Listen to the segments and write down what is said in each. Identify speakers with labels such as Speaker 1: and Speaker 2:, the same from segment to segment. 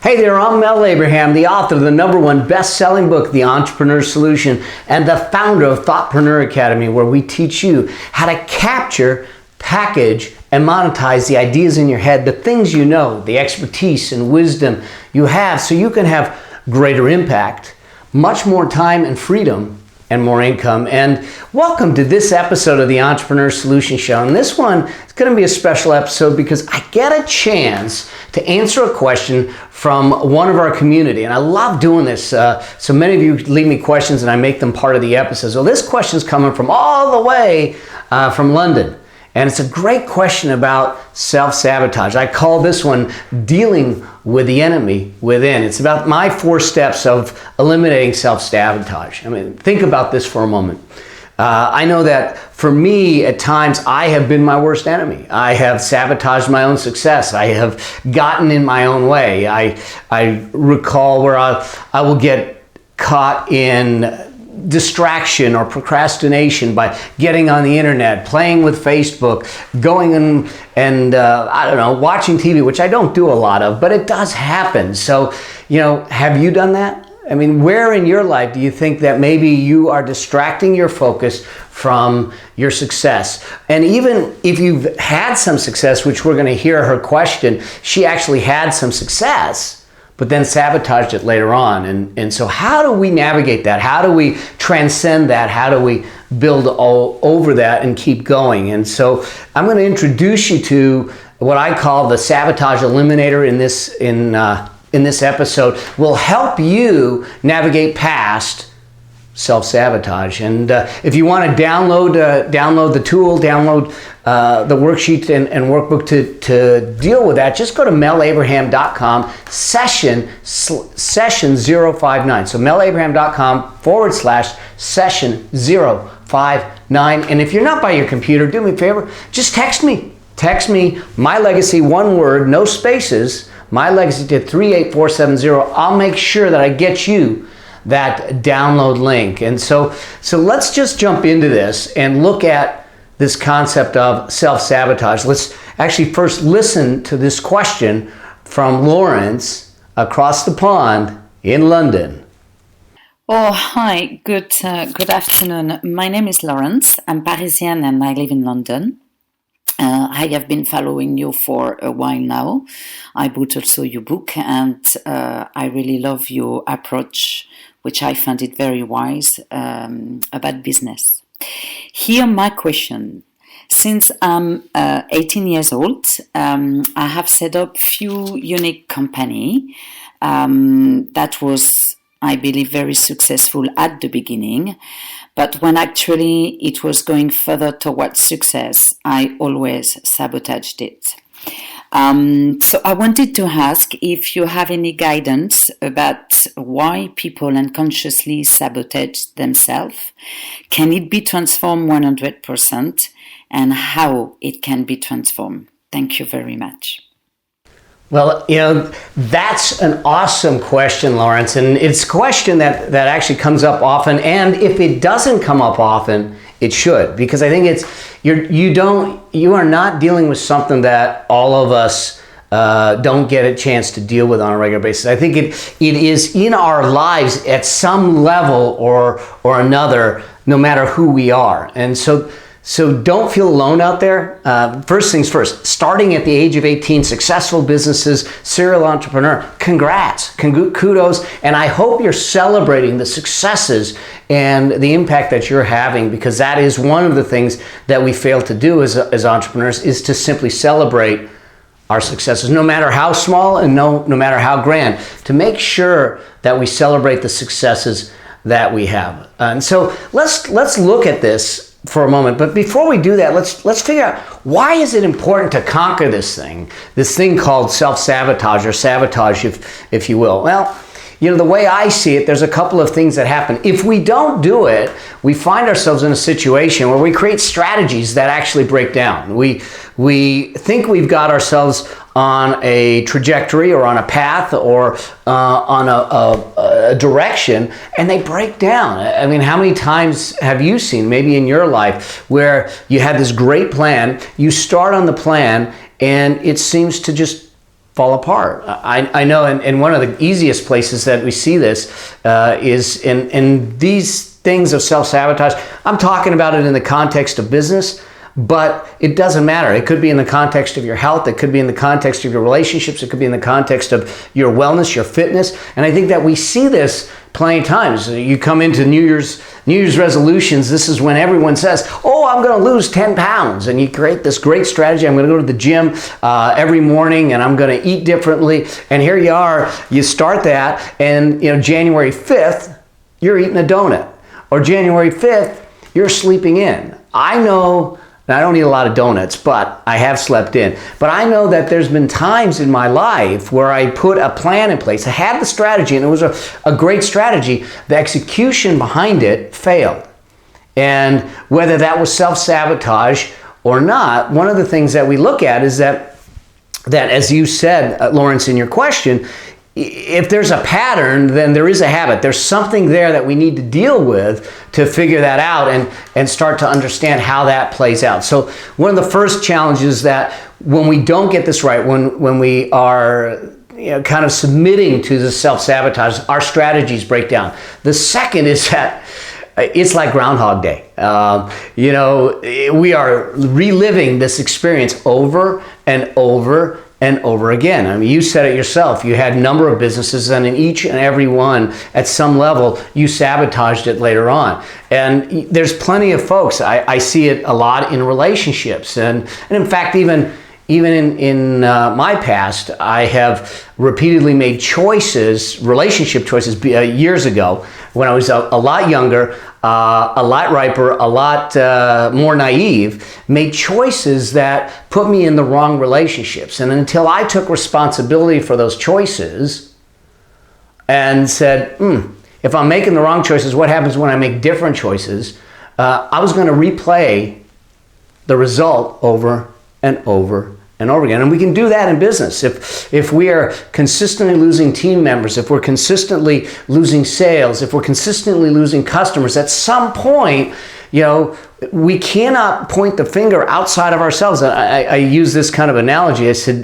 Speaker 1: Hey there, I'm Mel Abraham, the author of the #1 best-selling book, The Entrepreneur Solution, and the founder of Thoughtpreneur Academy, where we teach you how to capture, package, and monetize the ideas in your head, the things you know, the expertise and wisdom you have, so you can have greater impact, much more time and freedom, and more income. And welcome to this episode of the Entrepreneur Solution Show. And this one is going to be a special episode because I get a chance to answer a question from one of our community. And I love doing this. So many of you leave me questions and I make them part of the episode. So this question is coming from all the way from London. And it's a great question about self-sabotage. I call this one Dealing with the Enemy Within. It's about my 4 steps of eliminating self-sabotage. I mean, think about this for a moment. I know that for me, at times, I have been my worst enemy. I have sabotaged my own success. I have gotten in my own way. I recall where I will get caught in distraction or procrastination by getting on the internet, playing with Facebook, going and I don't know, watching TV, which I don't do a lot of, but it does happen. So, have you done that? I mean, where in your life do you think that maybe you are distracting your focus from your success? And even if you've had some success, which we're going to hear her question, she actually had some success, but then sabotaged it later on. And so how do we navigate that? How do we transcend that? How do we build all over that and keep going? And so I'm going to introduce you to what I call the sabotage eliminator in this episode. Will help you navigate past self-sabotage. And if you want to download the tool, download the worksheet and workbook to deal with that, just go to melabraham.com session 059. So melabraham.com/session 059. And if you're not by your computer, do me a favor, just text me. Text me My Legacy, one word, no spaces, My Legacy to 38470. I'll make sure that I get you that download link. And so let's just jump into this and look at this concept of self-sabotage. Let's actually first listen to this question from Laurence across the pond in London.
Speaker 2: Oh, hi. Good afternoon. My name is Laurence. I'm Parisian and I live in London. I have been following you for a while now. I bought also your book and I really love your approach, which I found it very wise about business. Here my question. Since I'm 18 years old, I have set up few unique company that was, I believe, very successful at the beginning. But when actually it was going further towards success, I always sabotaged it. So I wanted to ask if you have any guidance about why people unconsciously sabotage themselves. Can it be transformed 100%? And how it can be transformed? Thank you very much.
Speaker 1: Well, that's an awesome question, Laurence, and it's a question that actually comes up often, and if it doesn't come up often, it should, because I think you are not dealing with something that all of us don't get a chance to deal with on a regular basis. I think it is in our lives at some level or another, no matter who we are, and so don't feel alone out there. First things first, starting at the age of 18, successful businesses, serial entrepreneur, congrats, kudos, and I hope you're celebrating the successes and the impact that you're having, because that is one of the things that we fail to do as entrepreneurs, is to simply celebrate our successes, no matter how small and no matter how grand, to make sure that we celebrate the successes that we have. And so let's look at this for a moment, but before we do that, let's figure out, why is it important to conquer this thing called self-sabotage, or sabotage, if you will. Well, the way I see it, there's a couple of things that happen. If we don't do it, we find ourselves in a situation where we create strategies that actually break down. We think we've got ourselves on a trajectory or on a path or on a direction, and they break down. I mean, how many times have you seen, maybe in your life, where you had this great plan, you start on the plan, and it seems to just fall apart. I know, and one of the easiest places that we see this is in these things of self-sabotage. I'm talking about it in the context of business, but it doesn't matter. It could be in the context of your health. It could be in the context of your relationships. It could be in the context of your wellness, your fitness. And I think that we see this plenty of times. You come into New Year's resolutions. This is when everyone says, oh, I'm going to lose 10 pounds. And you create this great strategy. I'm going to go to the gym every morning and I'm going to eat differently. And here you are, you start that, and January 5th, you're eating a donut. Or January 5th, you're sleeping in. I know, and I don't eat a lot of donuts, but I have slept in. But I know that there's been times in my life where I put a plan in place. I had the strategy, and it was a great strategy. The execution behind it failed. And whether that was self-sabotage or not, one of the things that we look at is that as you said, Laurence, in your question, if there's a pattern, then there is a habit. There's something there that we need to deal with to figure that out and start to understand how that plays out. So one of the first challenges that when we don't get this right, when we are kind of submitting to the self-sabotage, our strategies break down. The second is that it's like Groundhog Day. We are reliving this experience over and over and over again. I mean, you said it yourself. You had a number of businesses, and in each and every one, at some level, you sabotaged it later on. And there's plenty of folks. I see it a lot in relationships, and in fact, even in my past, I have repeatedly made choices, relationship choices, years ago when I was a lot younger, a lot riper, a lot more naive, made choices that put me in the wrong relationships. And until I took responsibility for those choices and said, if I'm making the wrong choices, what happens when I make different choices? I was going to replay the result over and over and over again. And we can do that in business. If we are consistently losing team members, if we're consistently losing sales, if we're consistently losing customers, at some point, we cannot point the finger outside of ourselves. I use this kind of analogy. I said,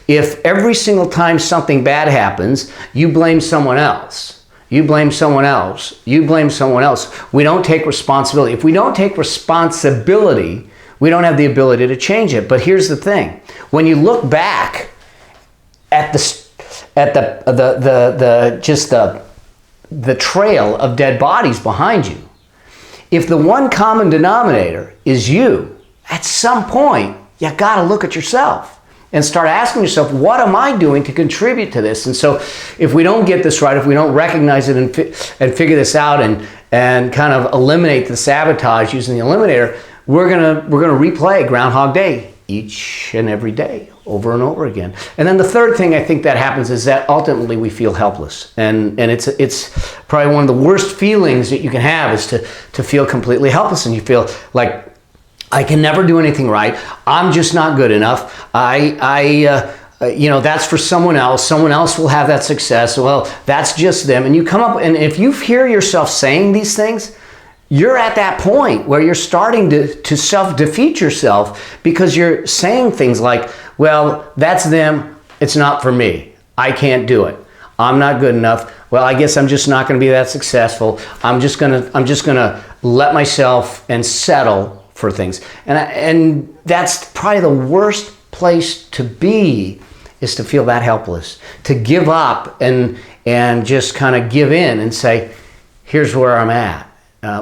Speaker 1: if every single time something bad happens, you blame someone else. You blame someone else. You blame someone else. We don't take responsibility. If we don't take responsibility, we don't have the ability to change it. But here's the thing: when you look back at the trail of dead bodies behind you, if the one common denominator is you, at some point you got to look at yourself and start asking yourself, what am I doing to contribute to this? And so, if we don't get this right, if we don't recognize it and figure this out and kind of eliminate the sabotage using the eliminator, we're gonna replay Groundhog Day each and every day, over and over again. And then the third thing I think that happens is that ultimately we feel helpless, and it's probably one of the worst feelings that you can have is to feel completely helpless, and you feel like I can never do anything right. I'm just not good enough. That's for someone else. Someone else will have that success. Well, that's just them. And you come up, and if you hear yourself saying these things, you're at that point where you're starting to self-defeat yourself because you're saying things like, well, that's them, it's not for me. I can't do it. I'm not good enough. Well, I guess I'm just not going to be that successful. I'm just gonna let myself and settle for things. And that's probably the worst place to be, is to feel that helpless, to give up and just kind of give in and say, here's where I'm at.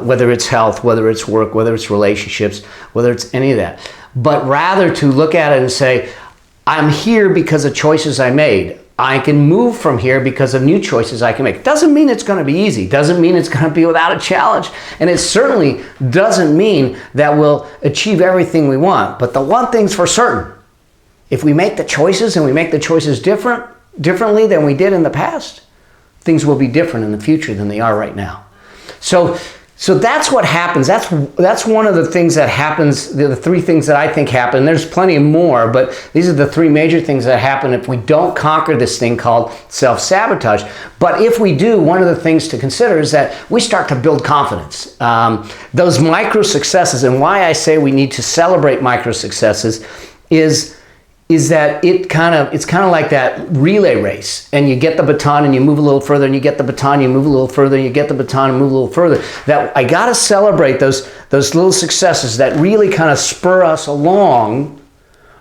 Speaker 1: Whether it's health, whether it's work, whether it's relationships, whether it's any of that. But rather to look at it and say, I'm here because of choices I made. I can move from here because of new choices I can make. Doesn't mean it's going to be easy. Doesn't mean it's going to be without a challenge. And it certainly doesn't mean that we'll achieve everything we want. But the one thing's for certain: if we make the choices and we make the choices differently than we did in the past, things will be different in the future than they are right now. So that's what happens. That's one of the things that happens, the three things that I think happen. There's plenty more, but these are the three major things that happen if we don't conquer this thing called self-sabotage. But if we do, one of the things to consider is that we start to build confidence. Those micro successes, and why I say we need to celebrate micro successes is is that it's kind of like that relay race, and you get the baton and you move a little further, and you get the baton, you move a little further, and you get the baton and move a little further. That I got to celebrate those little successes that really kind of spur us along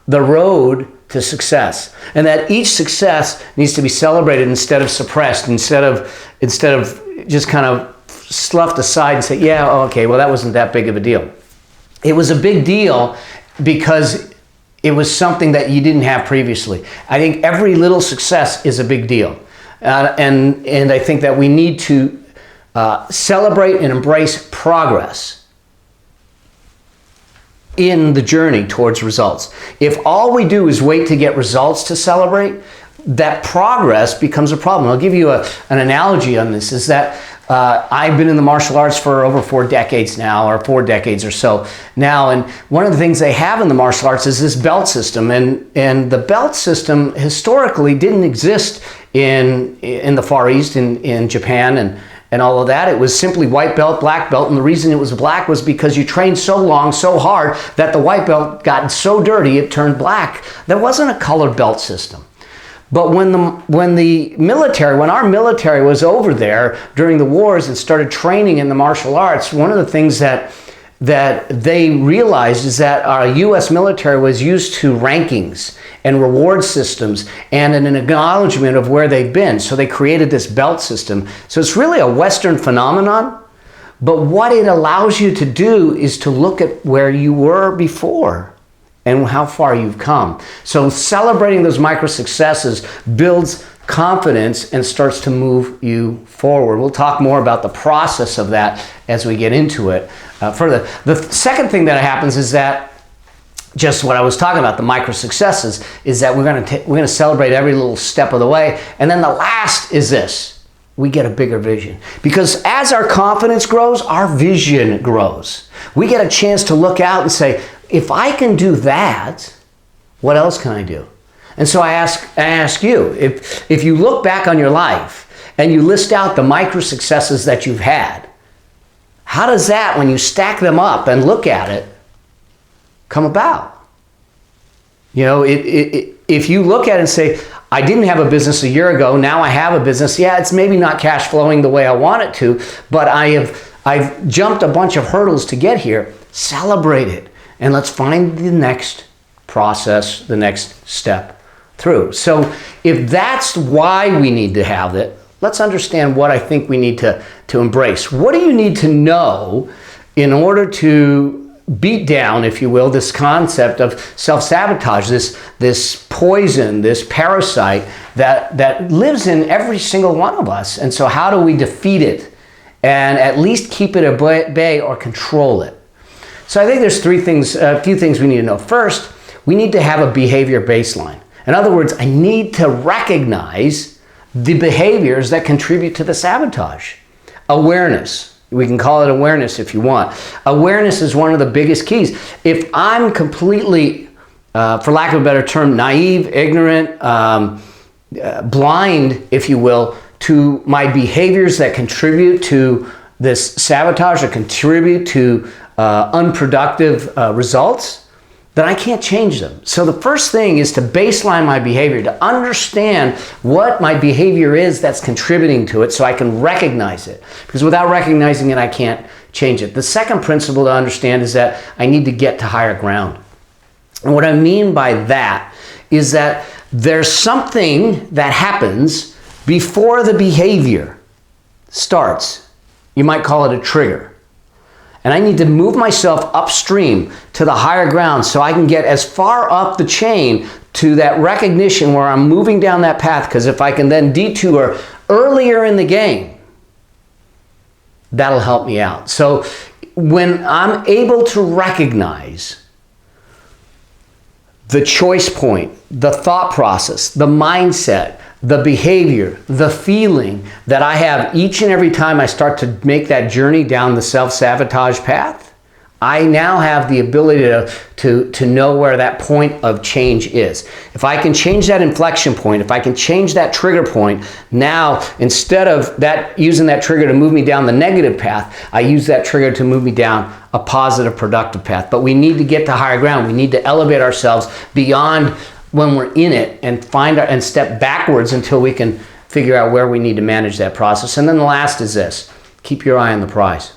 Speaker 1: the road to success, and that each success needs to be celebrated instead of suppressed, instead of just kind of sloughed aside and say, yeah, okay, well, that wasn't that big of a deal. It was a big deal because it was something that you didn't have previously. I think every little success is a big deal. And I think that we need to celebrate and embrace progress in the journey towards results. If all we do is wait to get results to celebrate, that progress becomes a problem. I'll give you an analogy on this, is that I've been in the martial arts for over 4 decades now, or 4 decades or so now, and one of the things they have in the martial arts is this belt system, and the belt system historically didn't exist in the Far East, in Japan and all of that. It was simply white belt, black belt, and the reason it was black was because you trained so long, so hard, that the white belt got so dirty it turned black. There wasn't a colored belt system. But when our military was over there during the wars and started training in the martial arts, one of the things that they realized is that our U.S. military was used to rankings and reward systems and an acknowledgement of where they've been. So they created this belt system. So it's really a Western phenomenon, but what it allows you to do is to look at where you were before and how far you've come. So celebrating those micro successes builds confidence and starts to move you forward. We'll talk more about the process of that as we get into it further. The second thing that happens is that, just what I was talking about, the micro successes, is that we're going to celebrate every little step of the way. And then the last is this: we get a bigger vision. Because as our confidence grows, our vision grows. We get a chance to look out and say, if I can do that, what else can I do? And so I ask you, if you look back on your life and you list out the micro successes that you've had, how does that, when you stack them up and look at it, come about? You know, if you look at it and say, I didn't have a business a year ago, now I have a business. Yeah, it's maybe not cash flowing the way I want it to, but I've jumped a bunch of hurdles to get here. Celebrate it. And let's find the next process, the next step through. So if that's why we need to have it, let's understand what I think we need to embrace. What do you need to know in order to beat down, if you will, this concept of self-sabotage, this poison, this parasite that lives in every single one of us? And so how do we defeat it and at least keep it at bay or control it? So I think there's a few things we need to know. First, we need to have a behavior baseline. In other words, I need to recognize the behaviors that contribute to the sabotage. Awareness. We can call it awareness if you want. Awareness is one of the biggest keys. If I'm completely, for lack of a better term, naive, ignorant, blind, if you will, to my behaviors that contribute to this sabotage or contribute to unproductive results, then I can't change them. So the first thing is to baseline my behavior, to understand what my behavior is that's contributing to it so I can recognize it. Because without recognizing it, I can't change it. The second principle to understand is that I need to get to higher ground. And what I mean by that is that there's something that happens before the behavior starts. You might call it a trigger. And I need to move myself upstream to the higher ground so I can get as far up the chain to that recognition where I'm moving down that path. Because if I can then detour earlier in the game, that'll help me out. So when I'm able to recognize the choice point, the thought process, the mindset, the behavior, the feeling that I have each and every time I start to make that journey down the self-sabotage path, I now have the ability to know where that point of change is. If I can change that inflection point, if I can change that trigger point, now instead of using that trigger to move me down the negative path, I use that trigger to move me down a positive, productive path. But we need to get to higher ground. We need to elevate ourselves beyond when we're in it and and step backwards until we can figure out where we need to manage that process. And then the last is this: keep your eye on the prize.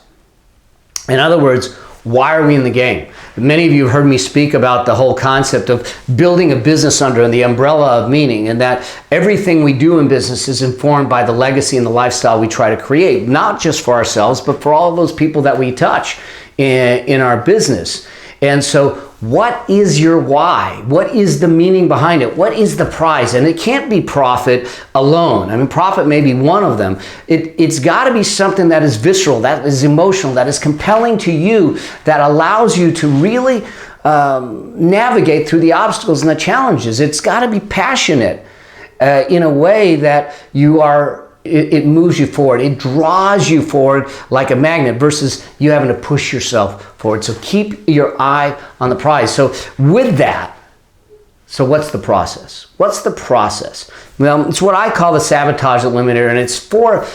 Speaker 1: In other words, why are we in the game? Many of you have heard me speak about the whole concept of building a business under the umbrella of meaning, and that everything we do in business is informed by the legacy and the lifestyle we try to create, not just for ourselves, but for all of those people that we touch in our business. And so what is your why? What is the meaning behind it? What is the prize? And it can't be profit alone. I mean, profit may be one of them. It's got to be something that is visceral, that is emotional, that is compelling to you, that allows you to really navigate through the obstacles and the challenges. It's got to be passionate in a way that it moves you forward. It draws you forward like a magnet versus you having to push yourself forward. So keep your eye on the prize. So with that, so what's the process? What's the process? Well, it's what I call the sabotage eliminator, and it's four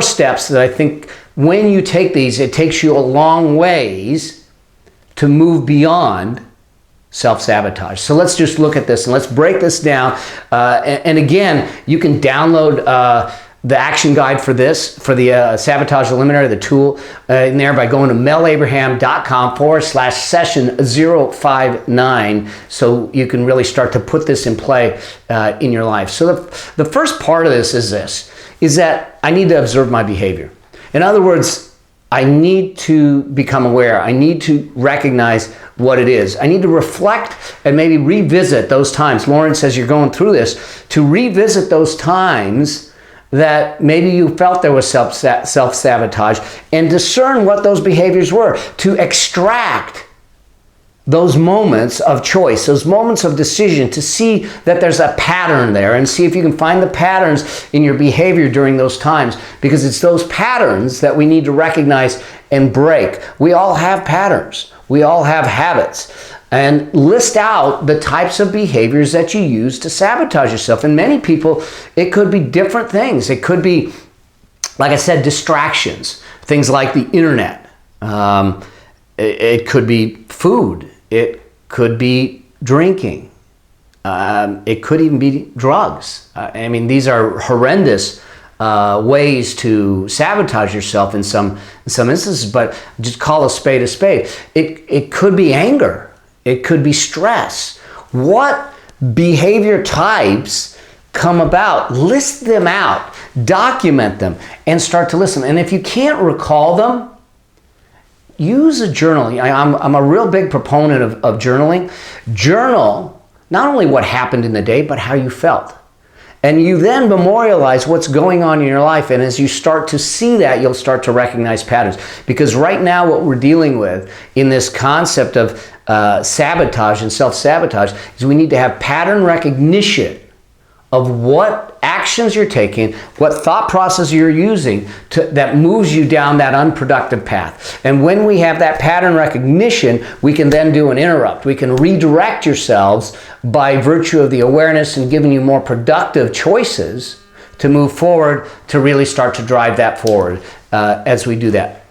Speaker 1: steps that I think when you take these, it takes you a long ways to move beyond self-sabotage. So let's just look at this and let's break this down. And again, you can download the action guide for this, for the sabotage eliminator, the tool in there by going to melabraham.com/session059, so you can really start to put this in play in your life. So the first part of this is that I need to observe my behavior. In other words, I need to become aware. I need to recognize what it is. I need to reflect and maybe revisit those times. Lauren says you're going through this, to revisit those times that maybe you felt there was self-sabotage, and discern what those behaviors were, to extract those moments of choice, those moments of decision, to see that there's a pattern there, and see if you can find the patterns in your behavior during those times, because it's those patterns that we need to recognize and break. We all have patterns. We all have habits. And list out the types of behaviors that you use to sabotage yourself. And many people, it could be different things. It could be, like I said, distractions, things like the internet. It could be food. It could be drinking. It could even be drugs. I mean, these are horrendous ways to sabotage yourself in some instances, but just call a spade a spade. It could be anger. It could be stress. What behavior types come about? List them out, document them, and start to listen. And if you can't recall them, use a journal. I'm a real big proponent of journaling. Journal not only what happened in the day, but how you felt. And you then memorialize what's going on in your life. And as you start to see that, you'll start to recognize patterns. Because right now what we're dealing with in this concept of sabotage and self-sabotage is we need to have pattern recognition of what actions you're taking, what thought process you're using that moves you down that unproductive path. And when we have that pattern recognition, we can then do an interrupt. We can redirect yourselves by virtue of the awareness and giving you more productive choices to move forward, to really start to drive that forward as we do that.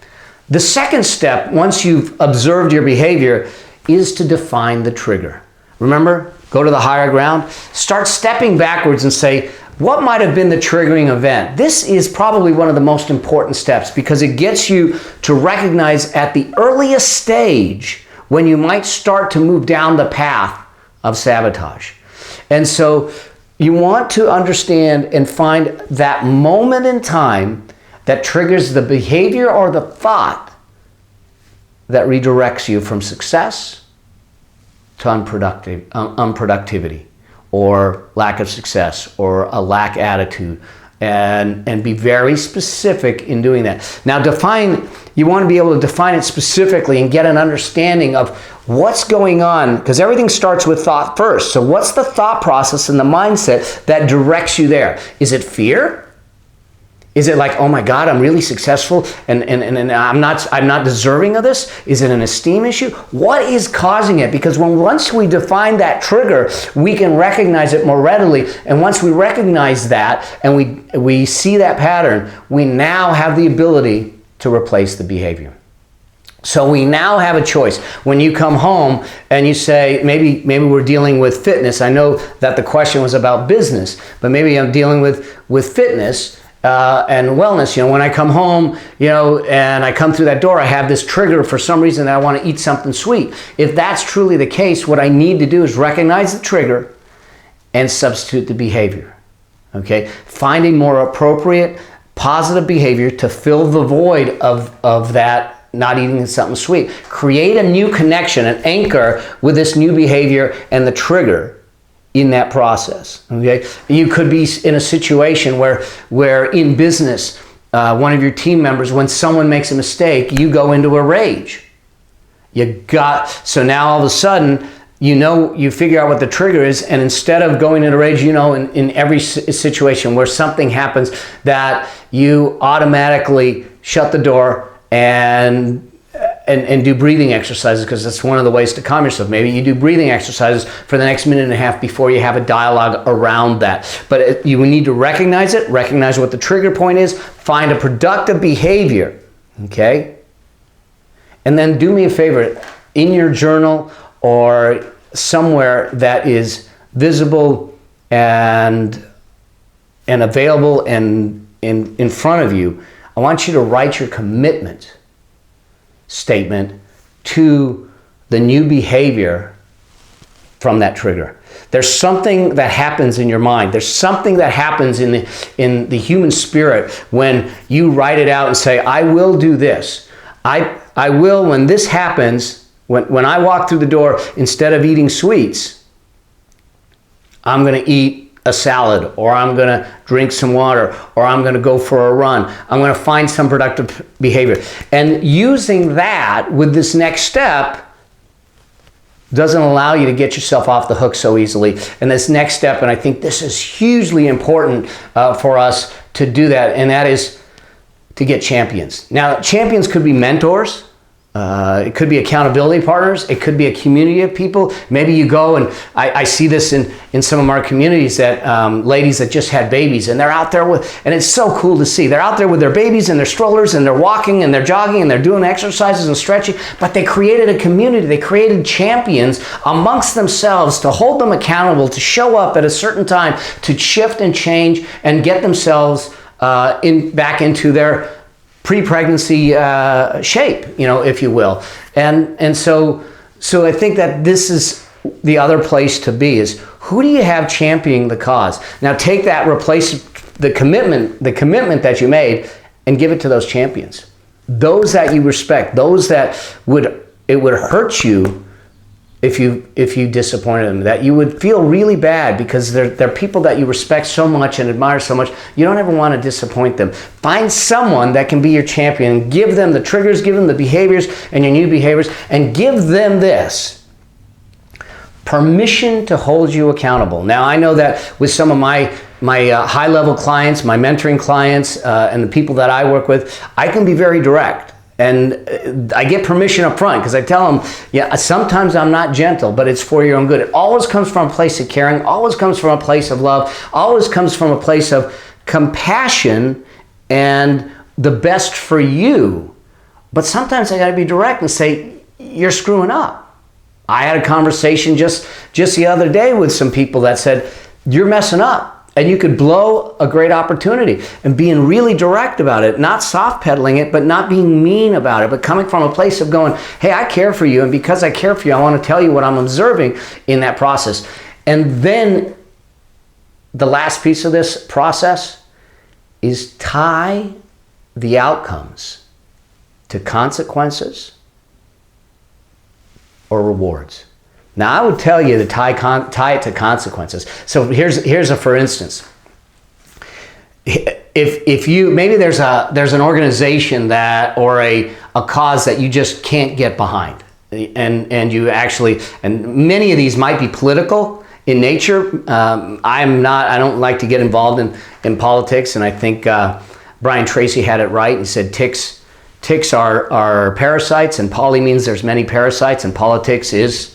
Speaker 1: The second step, once you've observed your behavior, is to define the trigger. Remember, go to the higher ground, start stepping backwards and say, what might have been the triggering event? This is probably one of the most important steps because it gets you to recognize at the earliest stage when you might start to move down the path of sabotage. And so you want to understand and find that moment in time that triggers the behavior or the thought that redirects you from success to unproductivity or lack of success or a lack attitude, and be very specific in doing that. Now you want to be able to define it specifically and get an understanding of what's going on, because everything starts with thought first. So what's the thought process and the mindset that directs you there? Is it fear? Is it like, oh my God, I'm really successful and I'm not deserving of this? Is it an esteem issue? What is causing it? Because once we define that trigger, we can recognize it more readily. And once we recognize that and we see that pattern, we now have the ability to replace the behavior. So we now have a choice. When you come home and you say, maybe we're dealing with fitness. I know that the question was about business, but maybe I'm dealing with fitness and wellness. When I come home, and I come through that door, I have this trigger for some reason that I want to eat something sweet. If that's truly the case, what I need to do is recognize the trigger and substitute the behavior. Okay? Find a more appropriate, positive behavior to fill the void of that not eating something sweet. Create a new connection, an anchor with this new behavior and the trigger in that process. Okay? You could be in a situation where in business, one of your team members, when someone makes a mistake, you go into a rage. So now all of a sudden, you figure out what the trigger is, and instead of going into rage, in every situation where something happens, that you automatically shut the door and do breathing exercises, because that's one of the ways to calm yourself. Maybe you do breathing exercises for the next minute and a half before you have a dialogue around that. But you need to recognize it, recognize what the trigger point is, find a productive behavior, okay? And then do me a favor, in your journal or somewhere that is visible and available and in front of you, I want you to write your commitment statement to the new behavior from that trigger. There's something that happens in your mind. There's something that happens in the human spirit when you write it out and say, I will do this. I will, when this happens, when I walk through the door, instead of eating sweets, I'm going to eat a salad, or I'm going to drink some water, or I'm going to go for a run. I'm going to find some productive behavior. And using that with this next step doesn't allow you to get yourself off the hook so easily. And this next step, and I think this is hugely important for us to do that, and that is to get champions. Now, champions could be mentors. It could be accountability partners. It could be a community of people. Maybe you go, and I see this in some of our communities, that ladies that just had babies, and they're out there and it's so cool to see. They're out there with their babies and their strollers, and they're walking and they're jogging and they're doing exercises and stretching, but they created a community. They created champions amongst themselves to hold them accountable, to show up at a certain time, to shift and change and get themselves back into their pre-pregnancy shape, if you will. And so I think that this is the other place to be, is who do you have championing the cause? Now take that, replace the commitment that you made, and give it to those champions. Those that you respect, those that it would hurt you if you disappointed them, that you would feel really bad, because they're people that you respect so much and admire so much. You don't ever want to disappoint them. Find someone that can be your champion. Give them the triggers, give them the behaviors and your new behaviors, and give them this permission to hold you accountable. Now, I know that with some of my high-level clients, my mentoring clients, and the people that I work with, I can be very direct. And I get permission up front, because I tell them, sometimes I'm not gentle, but it's for your own good. It always comes from a place of caring, always comes from a place of love, always comes from a place of compassion and the best for you. But sometimes I got to be direct and say, you're screwing up. I had a conversation just the other day with some people that said, you're messing up. And you could blow a great opportunity, and being really direct about it, not soft pedaling it, but not being mean about it, but coming from a place of going, hey, I care for you. And because I care for you, I want to tell you what I'm observing in that process. And then the last piece of this process is tie the outcomes to consequences or rewards. Now, I would tell you to tie it to consequences. So here's a for instance. If you, maybe there's an organization that, or a cause that you just can't get behind, and you actually, and many of these might be political in nature. I don't like to get involved in politics, and I think Brian Tracy had it right. He said ticks are parasites, and poly means there's many parasites, and politics is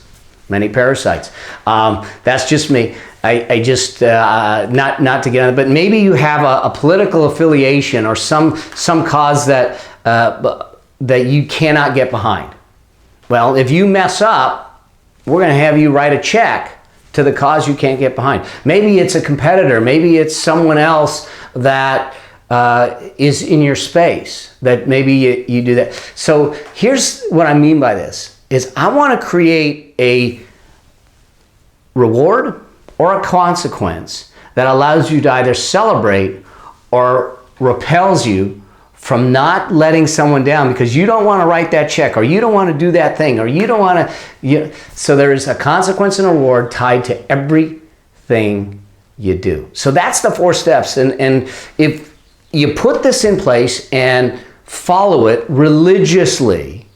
Speaker 1: many parasites. That's just me. I just, not to get on it, but maybe you have a political affiliation or some cause that that you cannot get behind? Well, if you mess up, we're going to have you write a check to the cause you can't get behind. Maybe it's a competitor. Maybe it's someone else that is in your space that maybe you do that. So here's what I mean by this is I want to create a reward or a consequence that allows you to either celebrate or repels you from not letting someone down because you don't want to write that check or you don't want to do that thing or you don't want to. So there is a consequence and a reward tied to everything you do. So that's the 4 steps. And if you put this in place and follow it religiously,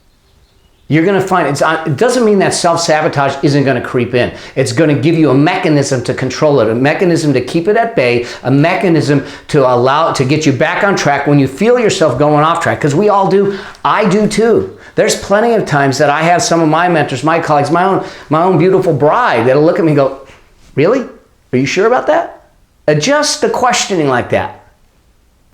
Speaker 1: you're going to find it doesn't mean that self-sabotage isn't going to creep in. It's going to give you a mechanism to control it, a mechanism to keep it at bay, a mechanism to allow it to get you back on track when you feel yourself going off track, because we all do. I do too. There's plenty of times that I have some of my mentors, my colleagues, my own beautiful bride that'll look at me and go, really? Are you sure about that? Just the questioning like that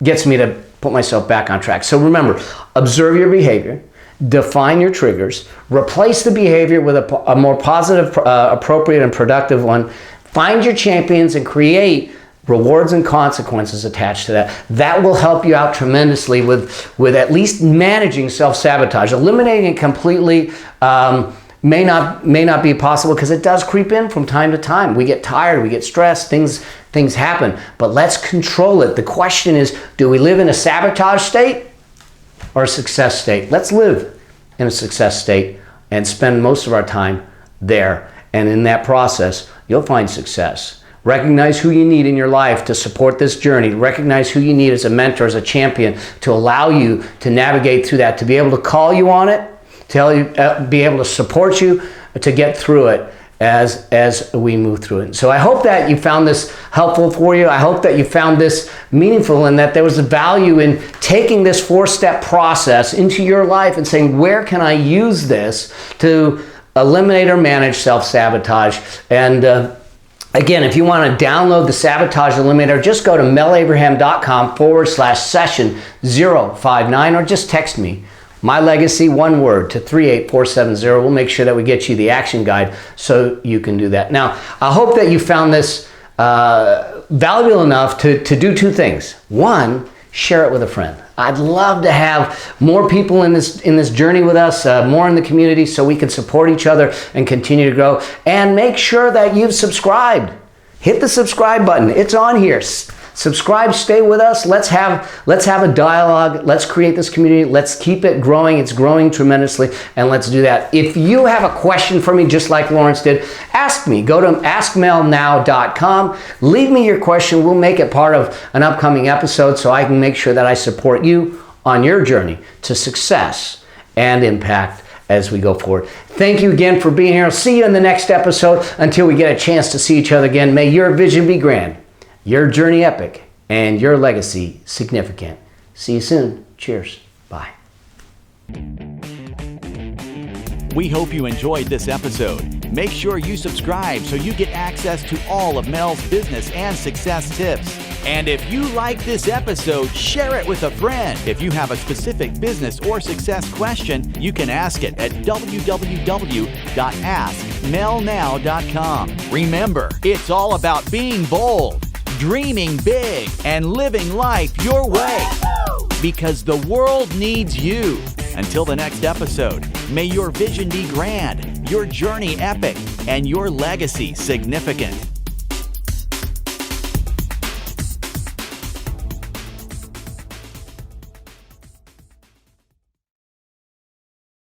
Speaker 1: gets me to put myself back on track. So remember, observe your behavior, define your triggers, replace the behavior with a more positive, appropriate, and productive one. Find your champions and create rewards and consequences attached to that. That will help you out tremendously with at least managing self-sabotage. Eliminating it completely may not be possible because it does creep in from time to time. We get tired, we get stressed, things happen, but let's control it. The question is, do we live in a sabotage state or a success state? Let's live in a success state and spend most of our time there. And in that process, you'll find success. Recognize who you need in your life to support this journey. Recognize who you need as a mentor, as a champion, to allow you to navigate through that, to be able to call you on it, to be able to support you to get through it as we move through it. So I hope that you found this helpful for you. I hope that you found this meaningful and that there was a value in taking this 4-step process into your life and saying, where can I use this to eliminate or manage self-sabotage? And again, if you want to download the Sabotage Eliminator, just go to melabraham.com/session 059 or just text me. My Legacy, one word, to 38470. We'll make sure that we get you the action guide so you can do that. Now, I hope that you found this valuable enough to do 2 things. One, share it with a friend. I'd love to have more people in this journey with us, more in the community, so we can support each other and continue to grow. And make sure that you've subscribed. Hit the subscribe button. It's on here. Subscribe, stay with us. Let's have a dialogue. Let's create this community. Let's keep it growing. It's growing tremendously, and let's do that. If you have a question for me, just like Laurence did, ask me. Go to askmelnow.com. Leave me your question. We'll make it part of an upcoming episode so I can make sure that I support you on your journey to success and impact as we go forward. Thank you again for being here. I'll see you in the next episode. Until we get a chance to see each other again, may your vision be grand, your journey epic, and your legacy significant. See you soon. Cheers. Bye.
Speaker 3: We hope you enjoyed this episode. Make sure you subscribe so you get access to all of Mel's business and success tips. And if you like this episode, share it with a friend. If you have a specific business or success question, you can ask it at www.askmelnow.com. Remember, it's all about being bold, dreaming big, and living life your way. Because the world needs you. Until the next episode, may your vision be grand, your journey epic, and your legacy significant.